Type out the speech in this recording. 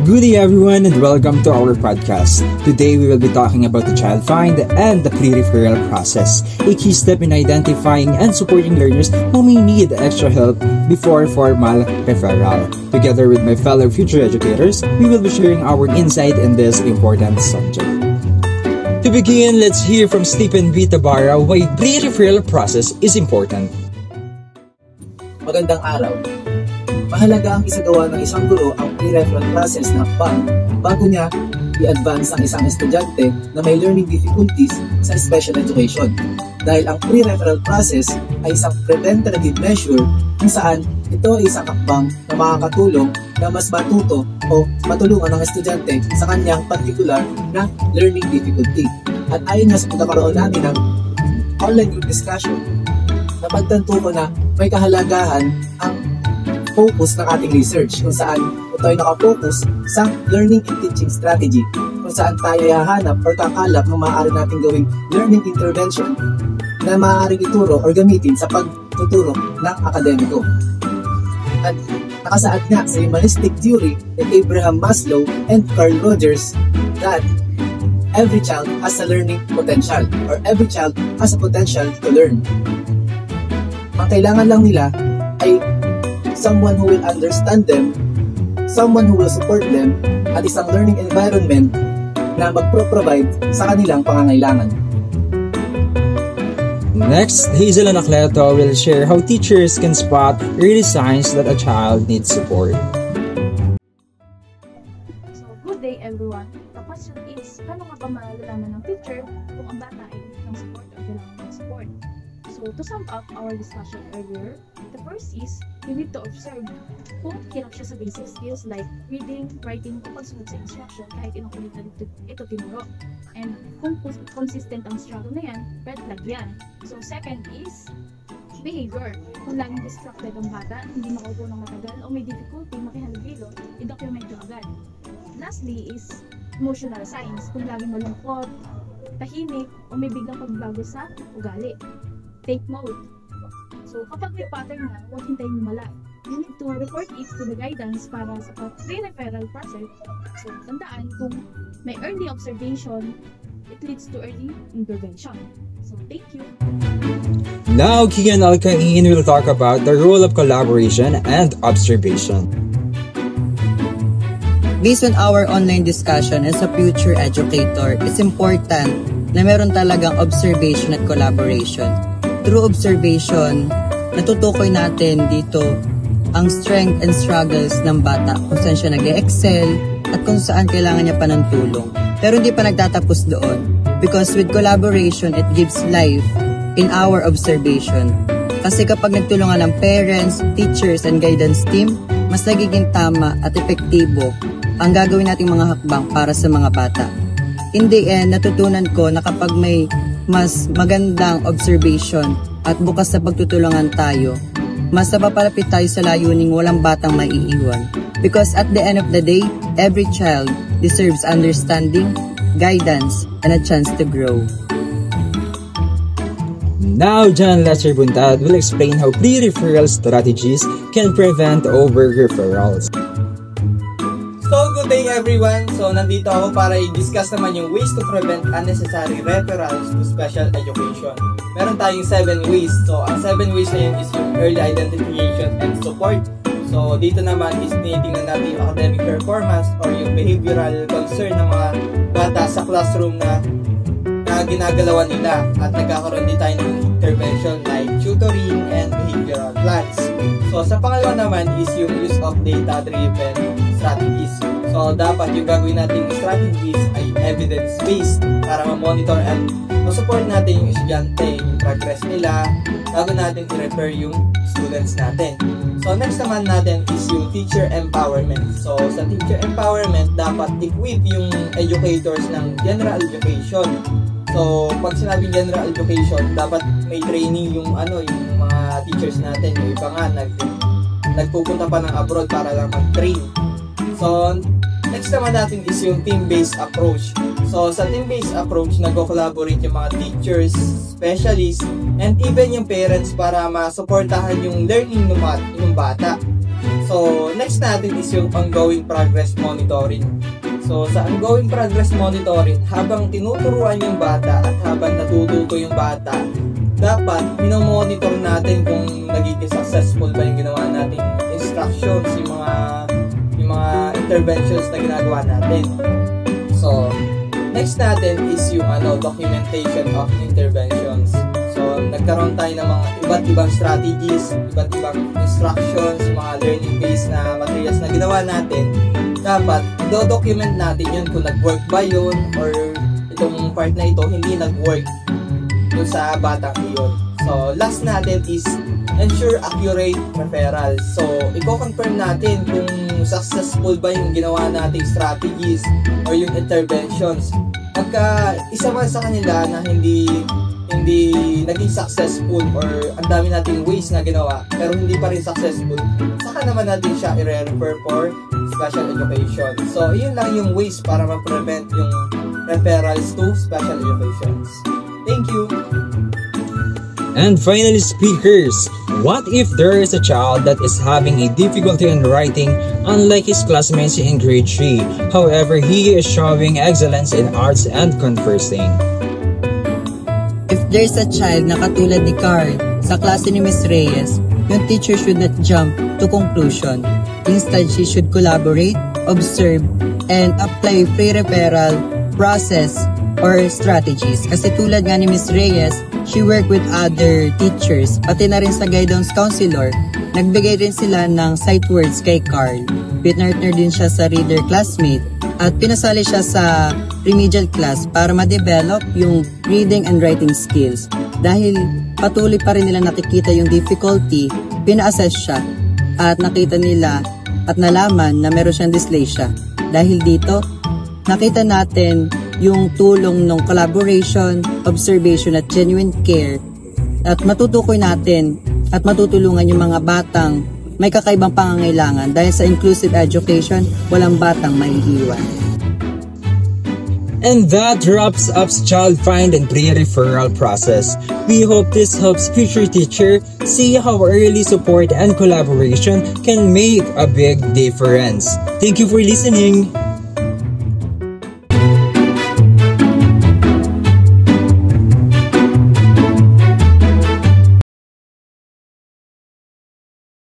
Good day everyone and welcome to our podcast. Today we will be talking about the child find and the pre-referral process, a key step in identifying and supporting learners who may need extra help before formal referral. Together with my fellow future educators, we will be sharing our insight in this important subject. To begin, let's hear from Stephen V. Tabara why pre-referral process is important. Magandang araw. Mahalaga ang isagawa ng isang guro ang pre-referral process na hakbang bago niya i-advance ang isang estudyante na may learning difficulties sa special education. Dahil ang pre-referral process ay isang preventative measure kung saan ito ay isang hakbang na makakatulong na mas matuto o matulungan ang estudyante sa kanyang particular na learning difficulty. At ayon nga sa pagkakaroon natin ng online group discussion, napagtanto ko na may kahalagahan ang focus ng ating research kung saan ito ay nakafocus sa learning and teaching strategy kung saan tayo hahanap or kakalap ng maaari nating gawing learning intervention na maaaring ituro or gamitin sa pagtuturo ng akademiko. At nakasaad nga sa humanistic theory ni Abraham Maslow and Carl Rogers that every child has a learning potential or every child has a potential to learn. Ang kailangan lang nila ay someone who will understand them, someone who will support them, at isang learning environment na magpro-provide sa kanilang pangangailangan. Next, Hazel Anacleto will share how teachers can spot early signs that a child needs support. So, good day everyone. The question is, paano nga ba malalaman ng teacher kung ang bata ay need ng support o kailangan ng support? So, to sum up our discussion earlier, the first is, you need to observe kung hirap siya sa basic skills like reading, writing, o pagsunod sa instruction kahit inukulit na ito tinuro. And kung consistent ang struggle na yan, red flag yan. So, second is, behavior. Kung laging distracted ang bata, hindi makaupo ng matagal, o may difficulty makihalubilo, i-document nyo agad. Lastly is, emotional signs. Kung laging malungkot, tahimik, o may biglang pagbago sa ugali. Take note. So, kapag may pattern na, huwag hintayin lumala. You need to report it to the guidance para sa pre-referral process. So, tandaan, kung may early observation, it leads to early intervention. So, thank you. Now, Kian Alcain will talk about the role of collaboration and observation. Based on our online discussion as a future educator, it's important na meron talagang observation at collaboration. Through observation, natutukoy natin dito ang strength and struggles ng bata, kung saan siya nag-excel at kung saan kailangan niya pa ng tulong. Pero hindi pa nagtatapos doon because with collaboration, it gives life in our observation. Kasi kapag nagtulungan ng parents, teachers, and guidance team, mas nagiging tama at epektibo ang gagawin nating mga hakbang para sa mga bata. In the end, natutunan ko na kapag may mas magandang observation at bukas sa pagtutulungan tayo, mas napapalapit tayo sa layuning walang batang maiiwan. Because at the end of the day, every child deserves understanding, guidance, and a chance to grow. Now, John Lester Buntad will explain how pre-referral strategies can prevent over-referrals. So, good day everyone! So, nandito ako para i-discuss naman yung ways to prevent unnecessary referrals to special education. Meron tayong 7 ways. So, ang 7 ways na yun is yung early identification and support. So, dito naman is tinitingnan natin yung academic performance or yung behavioral concern ng mga bata sa classroom na ginagalawan nila. At nagkakaroon din tayo ng intervention like tutoring and behavioral plans. So, sa pangalawa naman is yung use of data-driven strategies. So, dapat yung gagawin nating strategies ay evidence-based para ma-monitor at ma-support natin yung estudyante, yung progress nila, bago natin i-refer yung students natin. So, next naman natin is yung teacher empowerment. So, sa teacher empowerment, dapat equip yung educators ng general education. So, pag sinabing general education, dapat may training yung mga teachers natin. Yung iba nga, nagpupunta pa ng abroad para lang mag-train. So, next naman natin is yung team-based approach. So, sa team-based approach, nag-collaborate yung mga teachers, specialists, and even yung parents para ma-supportahan yung learning ng bata. So, next natin is yung ongoing progress monitoring. So, sa ongoing progress monitoring, habang tinuturuan yung bata at habang natututo yung bata, dapat minomonitor natin kung nagiging successful ba yung ginawa nating instructions, yung mga interventions na ginagawa natin. So, next natin is yung documentation of interventions. So, nagkaroon tayo ng mga iba't ibang strategies, iba't ibang instructions, mga learning-based na materials na ginawa natin. Dapat, do-document natin yun kung nag-work ba yun or itong part na ito hindi nag-work dun sa batang iyon. So, last natin is ensure accurate referrals. So, i-confirm natin kung successful ba yung ginawa nating strategies or yung interventions. Pagka isa man sa kanila na hindi naging successful or ang dami nating ways na ginawa pero hindi pa rin successful, saka naman natin siya i-refer for special education. So, yun lang yung ways para ma-prevent yung referrals to special educations. Thank you! And finally, speakers, what if there is a child that is having a difficulty in writing unlike his classmates in grade 3? However, he is showing excellence in arts and conversing. If there's a child na katulad ni Carl sa klase ni Ms. Reyes, yung teacher should not jump to conclusion. Instead, she should collaborate, observe, and apply pre-referral process or strategies. Kasi tulad nga ni Ms. Reyes, she worked with other teachers, pati na rin sa guidance counselor. Nagbigay rin sila ng sight words kay Carl. Pinartner din siya sa reader classmate at pinasali siya sa remedial class para ma-develop yung reading and writing skills. Dahil patuloy pa rin nila nakikita yung difficulty, pina-assess siya at nakita nila at nalaman na meron siyang dyslexia. Dahil dito, nakita natin yung tulong ng collaboration, observation at genuine care at matutukoy natin at matutulungan yung mga batang may kakaibang pangangailangan dahil sa inclusive education, walang batang maiiwan. And that wraps up Child Find and Pre-Referral process. We hope this helps future teacher see how early support and collaboration can make a big difference. Thank you for listening.